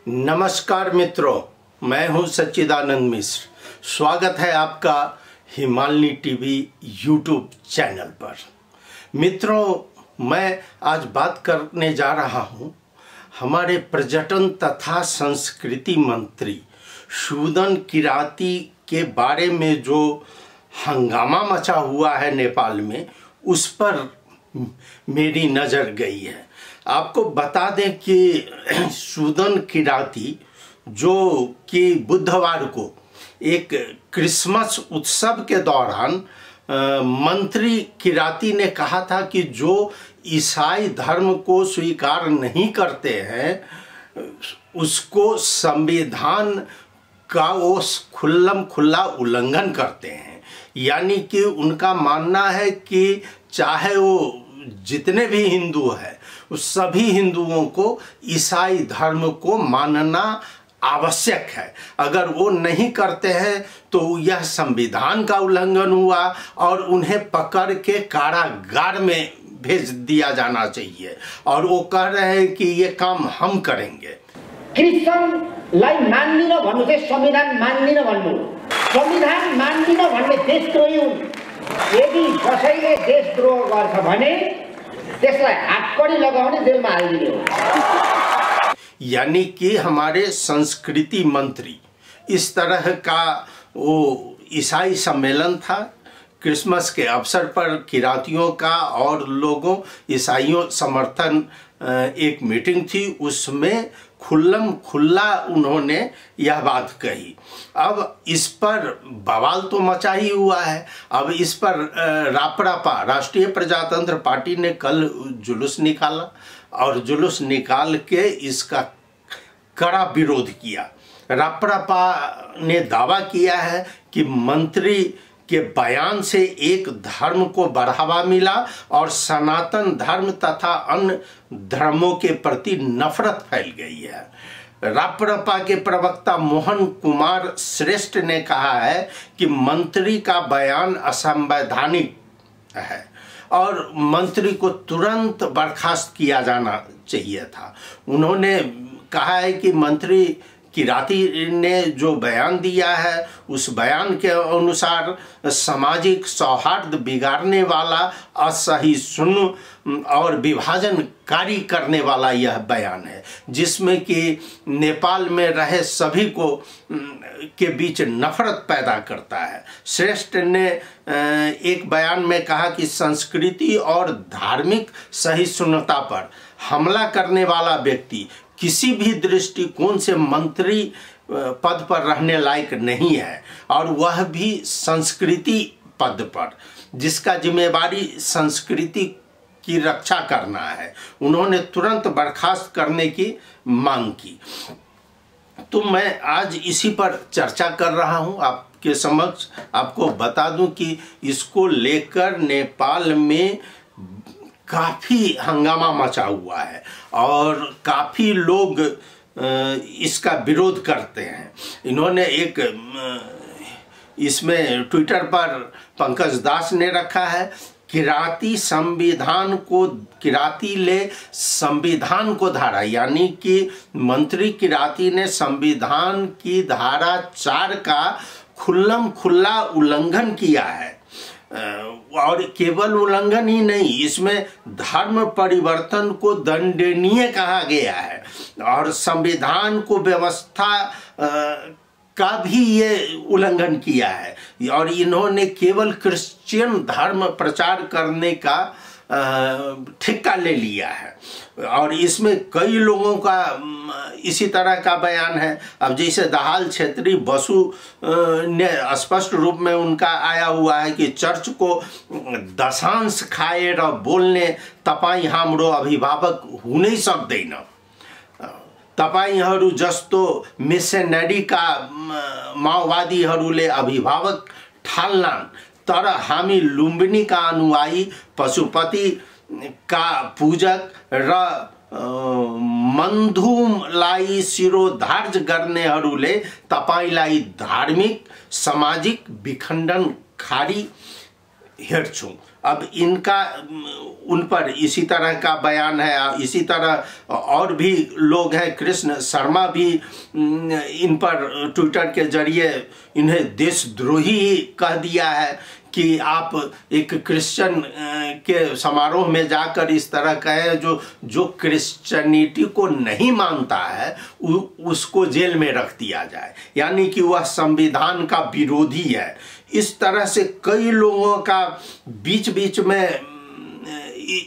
नमस्कार मित्रों, मैं हूं सच्चिदानंद मिश्र। स्वागत है आपका हिमालनी टीवी यूट्यूब चैनल पर। मित्रों, मैं आज बात करने जा रहा हूं हमारे पर्यटन तथा संस्कृति मंत्री सूदन किराती के बारे में जो हंगामा मचा हुआ है नेपाल में, उस पर मेरी नज़र गई है। आपको बता दें कि सूदन किराती जो कि बुधवार को एक क्रिसमस उत्सव के दौरान मंत्री किराती ने कहा था कि जो ईसाई धर्म को स्वीकार नहीं करते हैं उसको संविधान का वो खुल्लम खुल्ला उल्लंघन करते हैं। यानी कि उनका मानना है कि चाहे वो जितने भी हिंदू हैं उस सभी हिंदुओं को ईसाई धर्म को मानना आवश्यक है। अगर वो नहीं करते हैं तो यह संविधान का उल्लंघन हुआ और उन्हें पकड़ के कारागार में भेज दिया जाना चाहिए। और वो कह रहे हैं कि ये काम हम करेंगे। क्रिश्चियनलाई मान्दिन भन्नु चाहिँ संविधान मान्दिन भन्नु, संविधान मान्दिन भन्ने देशद्रोही हुन्। यदि कसैले देशद्रोह गर्छ भने त्यसलाई हातकडी लगाउने जेलमा हालिदिने हो। यानी कि हमारे संस्कृति मंत्री इस तरह का वो ईसाई सम्मेलन था क्रिसमस के अवसर पर, किरातियों का और लोगों ईसाइयों समर्थन एक मीटिंग थी, उसमें खुल्लम खुल्ला उन्होंने यह बात कही। अब इस पर बवाल तो मचा ही हुआ है। अब इस पर रापरापा राष्ट्रीय प्रजातंत्र पार्टी ने कल जुलूस निकाला और जुलूस निकाल के इसका कड़ा विरोध किया। रापरापा ने दावा किया है कि मंत्री के बयान से एक धर्म को बढ़ावा मिला और सनातन धर्म तथा अन्य धर्मों के प्रति नफरत फैल गई है। रापरापा के प्रवक्ता मोहन कुमार श्रेष्ठ ने कहा है कि मंत्री का बयान असंवैधानिक है और मंत्री को तुरंत बर्खास्त किया जाना चाहिए था। उन्होंने कहा है कि मंत्री किराती ने जो बयान दिया है उस बयान के अनुसार सामाजिक सौहार्द बिगाड़ने वाला, असहिष्णु और विभाजनकारी करने वाला यह बयान है, जिसमें कि नेपाल में रहे सभी को के बीच नफरत पैदा करता है। श्रेष्ठ ने एक बयान में कहा कि संस्कृति और धार्मिक सहिष्णुता पर हमला करने वाला व्यक्ति किसी भी दृष्टिकोण से मंत्री पद पर रहने लायक नहीं है, और वह भी संस्कृति पद पर, जिसका जिम्मेवारी संस्कृति की रक्षा करना है। उन्होंने तुरंत बर्खास्त करने की मांग की। तो मैं आज इसी पर चर्चा कर रहा हूं आपके समक्ष। आपको बता दूं कि इसको लेकर नेपाल में काफ़ी हंगामा मचा हुआ है और काफ़ी लोग इसका विरोध करते हैं। इन्होंने एक इसमें ट्विटर पर पंकज दास ने रखा है, किराती ले संविधान को धारा, यानी कि मंत्री किराती ने संविधान की धारा 4 का खुल्लम खुल्ला उल्लंघन किया है। और केवल उल्लंघन ही नहीं, इसमें धर्म परिवर्तन को दंडनीय कहा गया है और संविधान को व्यवस्था का भी ये उल्लंघन किया है। और इन्होंने केवल क्रिश्चियन धर्म प्रचार करने का ठेका ले लिया है और इसमें कई लोगों का इसी तरह का बयान है। अब जैसे दाहाल क्षेत्री बसु ने स्पष्ट रूप में उनका आया हुआ है कि चर्च को दशांश खाए र बोल्ने तपाईं हाम्रो अभिभावक हुनै सक्दैन, तपाईंहरू जस्तो मिशनरीका माओवादीहरूले अभिभावक ठाल्लान्, तर हामी लुम्बिनीका अनुयायी, पशुपति का पूजक र मन्धुमलाई शिरोधार्ज गर्नेहरूले तपाईलाई धार्मिक सामाजिक विखण्डनकारी हेर्छौं अब इनका उन पर इसी तरह का बयान है। इसी तरह और भी लोग हैं, कृष्ण शर्मा भी इन पर ट्विटर के जरिए इन्हें देशद्रोही कह दिया है कि आप एक क्रिश्चियन के समारोह में जाकर इस तरह कहे, जो क्रिश्चियनिटी को नहीं मानता है उसको जेल में रख दिया जाए, यानी कि वह संविधान का विरोधी है। इस तरह से कई लोगों का बीच बीच में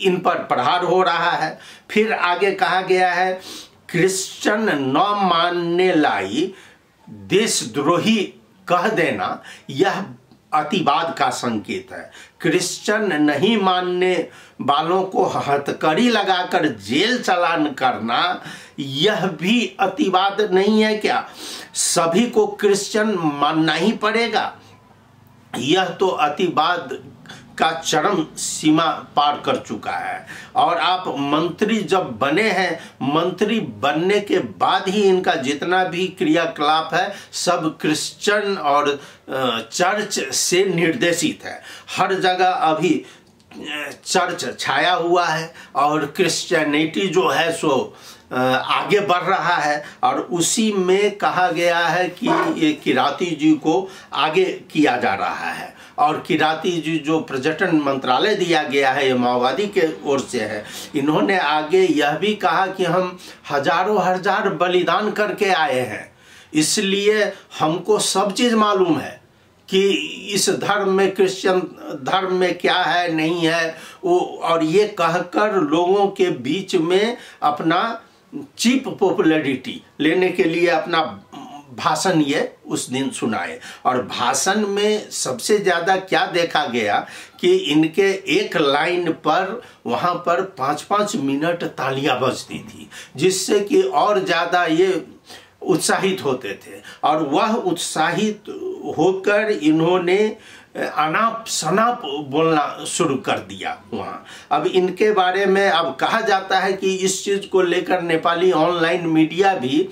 इन पर प्रहार हो रहा है। फिर आगे कहा गया है, क्रिश्चियन न मानने लाई देशद्रोही कह देना यह अतिवाद का संकेत है। क्रिश्चियन नहीं मानने वालों को हथकड़ी लगाकर जेल चालान करना यह भी अतिवाद नहीं है क्या? सभी को क्रिश्चियन मानना ही पड़ेगा? यह तो अतिवाद का चरम सीमा पार कर चुका है। और आप मंत्री जब बने हैं, मंत्री बनने के बाद ही इनका जितना भी क्रियाकलाप है सब क्रिश्चियन और चर्च से निर्देशित है। हर जगह अभी चर्च छाया हुआ है और क्रिश्चियनिटी जो है सो आगे बढ़ रहा है। और उसी में कहा गया है कि ये किराती जी को आगे किया जा रहा है। और किराती जी जो पर्यटन मंत्रालय दिया गया है, ये माओवादी के ओर से है। इन्होंने आगे यह भी कहा कि हम हजारों हजार बलिदान करके आए हैं, इसलिए हमको सब चीज़ मालूम है कि इस धर्म में, क्रिश्चियन धर्म में क्या है नहीं है वो। और ये कहकर लोगों के बीच में अपना चीप पॉपुलैरिटी लेने के लिए अपना भाषण ये उस दिन सुनाए। और भाषण में सबसे ज़्यादा क्या देखा गया कि इनके एक लाइन पर वहाँ पर 5-5 मिनट तालियां बजती थी, जिससे कि और ज़्यादा ये उत्साहित होते थे। और वह उत्साहित होकर इन्होंने अनाप शनाप बोलना शुरू कर दिया वहाँ। अब इनके बारे में अब कहा जाता है कि इस चीज़ को लेकर नेपाली ऑनलाइन मीडिया भी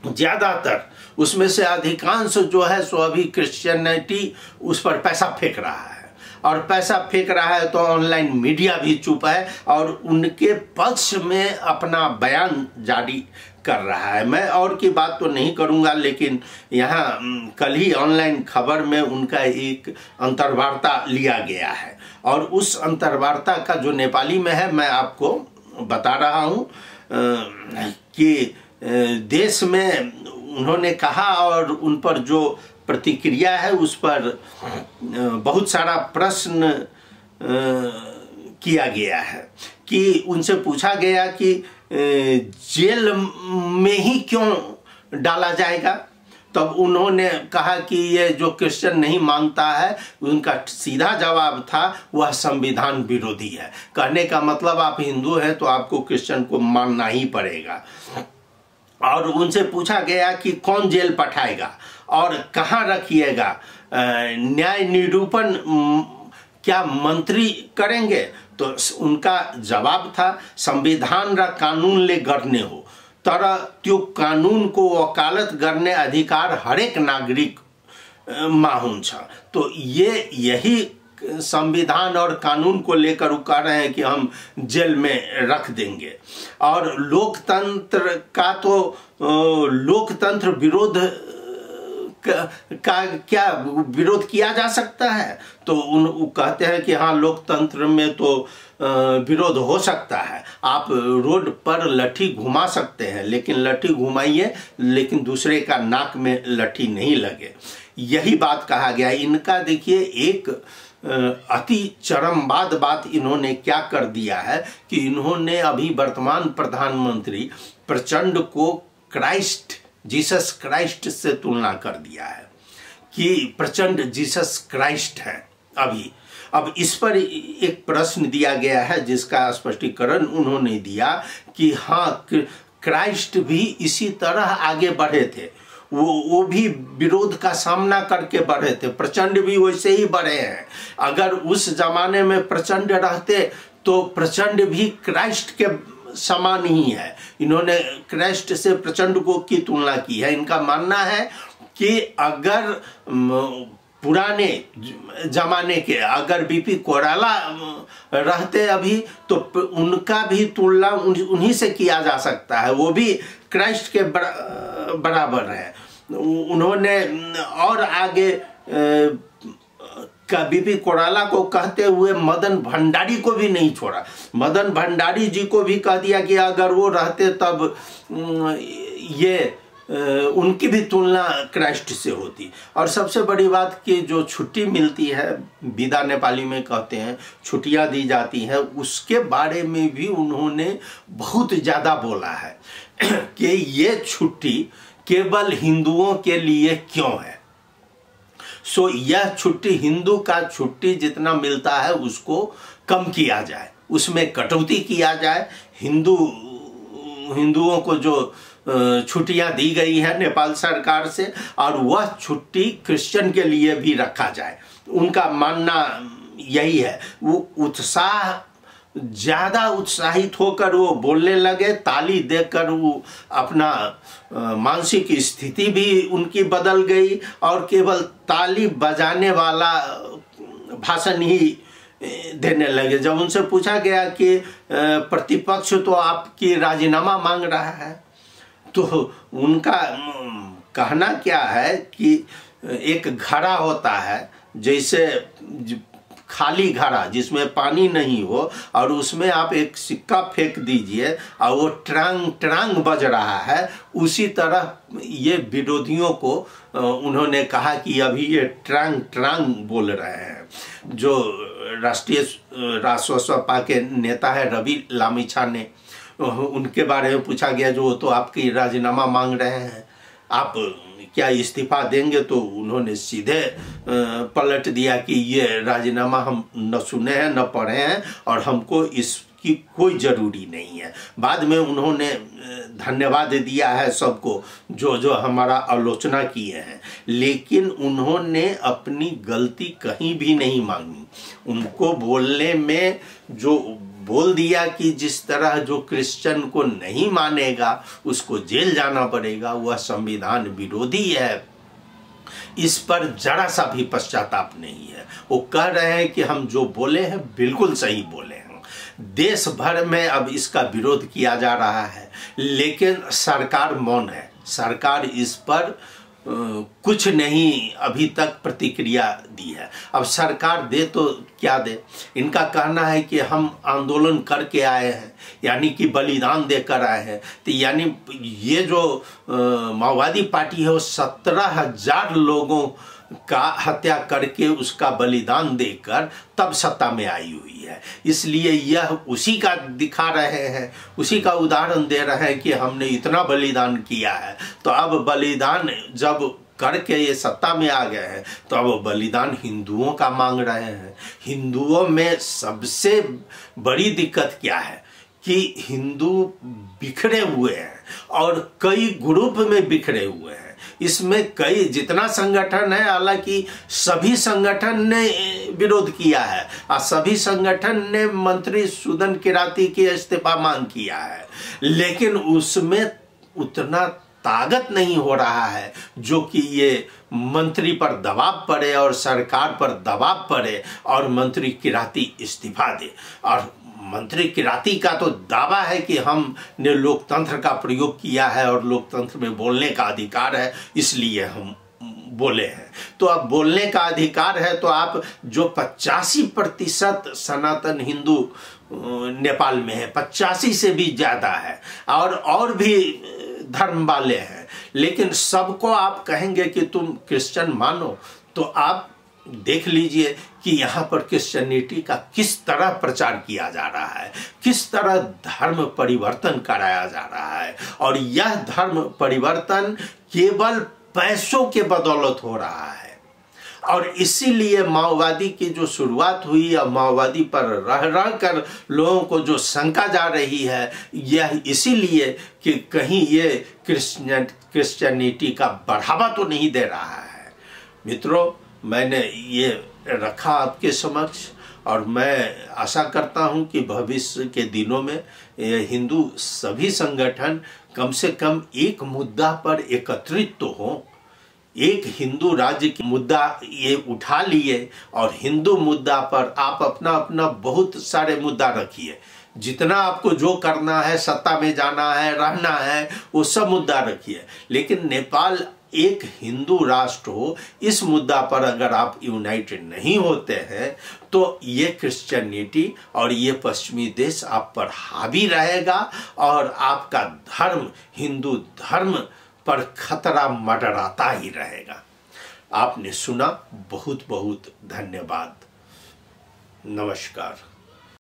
ज़्यादातर, उसमें से अधिकांश जो है सो अभी क्रिश्चियनिटी उस पर पैसा फेंक रहा है। और पैसा फेंक रहा है तो ऑनलाइन मीडिया भी चुप है और उनके पक्ष में अपना बयान जारी कर रहा है। मैं और की बात तो नहीं करूंगा, लेकिन यहाँ कल ही ऑनलाइन खबर में उनका एक अंतर्वार्ता लिया गया है और उस अंतर्वार्ता का जो नेपाली में है मैं आपको बता रहा हूँ कि देश में उन्होंने कहा और उन पर जो प्रतिक्रिया है उस पर बहुत सारा प्रश्न किया गया है कि उनसे पूछा गया कि जेल में ही क्यों डाला जाएगा। तब उन्होंने कहा कि ये जो क्रिश्चियन नहीं मानता है, उनका सीधा जवाब था वह संविधान विरोधी है। कहने का मतलब आप हिंदू हैं तो आपको क्रिश्चियन को मानना ही पड़ेगा। और उनसे पूछा गया कि कौन जेल पठाएगा और कहाँ रखिएगा, न्याय निरूपण क्या मंत्री करेंगे? तो उनका जवाब था संविधान र कानून ले गर्ने हो, तर त्यो कानून को वकालत गर्ने अधिकार हरेक नागरिक मा हुन्छ। तो ये यही संविधान और कानून को लेकर वो कह रहे हैं कि हम जेल में रख देंगे। और लोकतंत्र का तो लोकतंत्र विरोध का क्या विरोध किया जा सकता है? तो वो कहते हैं कि हाँ लोकतंत्र में तो विरोध हो सकता है। आप रोड पर लठी घुमा सकते हैं, लेकिन लठी घुमाइए लेकिन दूसरे का नाक में लठी नहीं लगे। यही बात कहा गया। इनका देखिए एक अति चरमवाद बात इन्होंने क्या कर दिया है कि इन्होंने अभी वर्तमान प्रधानमंत्री प्रचंड को क्राइस्ट, जीसस क्राइस्ट से तुलना कर दिया है कि प्रचंड जीसस क्राइस्ट है अभी। अब इस पर एक प्रश्न दिया गया है जिसका स्पष्टीकरण उन्होंने दिया कि हाँ क्राइस्ट भी इसी तरह आगे बढ़े थे, वो भी विरोध का सामना करके बढ़े थे, प्रचंड भी वैसे ही बढ़े हैं। अगर उस जमाने में प्रचंड रहते तो प्रचंड भी क्राइस्ट के समान ही है। इन्होंने क्राइस्ट से प्रचंड को की तुलना की है। इनका मानना है कि अगर पुराने जमाने के, अगर बीपी कोराला रहते अभी तो उनका भी तुलना उन्हीं से किया जा सकता है। वो भी क्राइस्ट के बराबर है। उन्होंने और आगे का बीपी कोराला को कहते हुए मदन भंडारी को भी नहीं छोड़ा। मदन भंडारी जी को भी कह दिया कि अगर वो रहते तब ये उनकी भी तुलना क्राइस्ट से होती। और सबसे बड़ी बात कि जो छुट्टी मिलती है, विदा नेपाली में कहते हैं, छुट्टियां दी जाती हैं, उसके बारे में भी उन्होंने बहुत ज़्यादा बोला है कि ये छुट्टी केवल हिंदुओं के लिए क्यों है। सो यह छुट्टी, हिंदू का छुट्टी जितना मिलता है उसको कम किया जाए, उसमें कटौती किया जाए। हिंदुओं को जो छुट्टियां दी गई है नेपाल सरकार से, और वह छुट्टी क्रिश्चियन के लिए भी रखा जाए। उनका मानना यही है। वो ज़्यादा उत्साहित होकर वो बोलने लगे, ताली देकर वो अपना मानसिक स्थिति भी उनकी बदल गई और केवल ताली बजाने वाला भाषण ही देने लगे। जब उनसे पूछा गया कि प्रतिपक्ष तो आपकी राजीनामा मांग रहा है, तो उनका कहना क्या है कि एक घड़ा होता है, जैसे खाली घड़ा जिसमें पानी नहीं हो, और उसमें आप एक सिक्का फेंक दीजिए और वो ट्रांग ट्रांग बज रहा है, उसी तरह ये विरोधियों को उन्होंने कहा कि अभी ये ट्रांग ट्रांग बोल रहे हैं। जो राष्ट्रीय रासोसपा के नेता है रवि लामिछा ने, उनके बारे में पूछा गया, जो तो आपकी राजीनामा मांग रहे हैं, आप क्या इस्तीफा देंगे, तो उन्होंने सीधे पलट दिया कि ये राजीनामा हम न सुने हैं न पढ़े हैं और हमको इसकी कोई ज़रूरी नहीं है। बाद में उन्होंने धन्यवाद दिया है सबको जो जो हमारा आलोचना किए हैं, लेकिन उन्होंने अपनी गलती कहीं भी नहीं मांगी। उनको बोलने में जो बोल दिया कि जिस तरह जो क्रिश्चियन को नहीं मानेगा उसको जेल जाना पड़ेगा, वह संविधान विरोधी है, इस पर जरा सा भी पश्चाताप नहीं है। वो कह रहे हैं कि हम जो बोले हैं बिल्कुल सही बोले हैं। देश भर में अब इसका विरोध किया जा रहा है, लेकिन सरकार मौन है। सरकार इस पर कुछ नहीं अभी तक प्रतिक्रिया दी है। अब सरकार दे तो क्या दे। इनका कहना है कि हम आंदोलन करके आए हैं, यानी कि बलिदान देकर आए हैं। तो यानी ये जो माओवादी पार्टी है वो 17,000 लोगों का हत्या करके उसका बलिदान देकर तब सत्ता में आई हुई है। इसलिए यह उसी का दिखा रहे हैं, उसी का उदाहरण दे रहे हैं कि हमने इतना बलिदान किया है, तो अब बलिदान जब करके ये सत्ता में आ गए हैं तो अब बलिदान हिंदुओं का मांग रहे हैं। हिंदुओं में सबसे बड़ी दिक्कत क्या है कि हिंदू बिखरे हुए हैं और कई ग्रुप में बिखरे हुए हैं। इसमें कई जितना संगठन है, हालांकि सभी संगठन ने विरोध किया है और सभी संगठन ने मंत्री सुदन किराती की इस्तीफा मांग किया है, लेकिन उसमें उतना ताकत नहीं हो रहा है जो कि ये मंत्री पर दबाव पड़े और सरकार पर दबाव पड़े और मंत्री किराती इस्तीफा दे। और मंत्री किराती का तो दावा है कि हमने लोकतंत्र का प्रयोग किया है और लोकतंत्र में बोलने का अधिकार है, इसलिए हम बोले हैं। तो अब बोलने का अधिकार है तो आप जो 85% सनातन हिंदू नेपाल में है, 85 से भी ज़्यादा है, और भी धर्म वाले हैं, लेकिन सबको आप कहेंगे कि तुम क्रिश्चियन मानो, तो आप देख लीजिए कि यहाँ पर क्रिश्चियनिटी का किस तरह प्रचार किया जा रहा है, किस तरह धर्म परिवर्तन कराया जा रहा है। और यह धर्म परिवर्तन केवल पैसों के बदौलत हो रहा है। और इसीलिए माओवादी की जो शुरुआत हुई और माओवादी पर रह कर लोगों को जो शंका जा रही है, यह इसीलिए कि कहीं ये क्रिश्चियनिटी का बढ़ावा तो नहीं दे रहा है। मित्रों, मैंने ये रखा आपके समक्ष और मैं आशा करता हूं कि भविष्य के दिनों में हिंदू सभी संगठन कम से कम एक मुद्दा पर एकत्रित तो हों एक हिंदू राज्य की मुद्दा ये उठा लिए और हिंदू मुद्दा पर आप अपना अपना बहुत सारे मुद्दा रखिए, जितना आपको जो करना है, सत्ता में जाना है, रहना है, वो सब मुद्दा रखिए, लेकिन नेपाल एक हिंदू राष्ट्र हो, इस मुद्दा पर अगर आप यूनाइटेड नहीं होते हैं तो ये क्रिश्चियनिटी और ये पश्चिमी देश आप पर हावी रहेगा और आपका धर्म, हिंदू धर्म पर खतरा मंडराता ही रहेगा। आपने सुना, बहुत बहुत धन्यवाद। नमस्कार।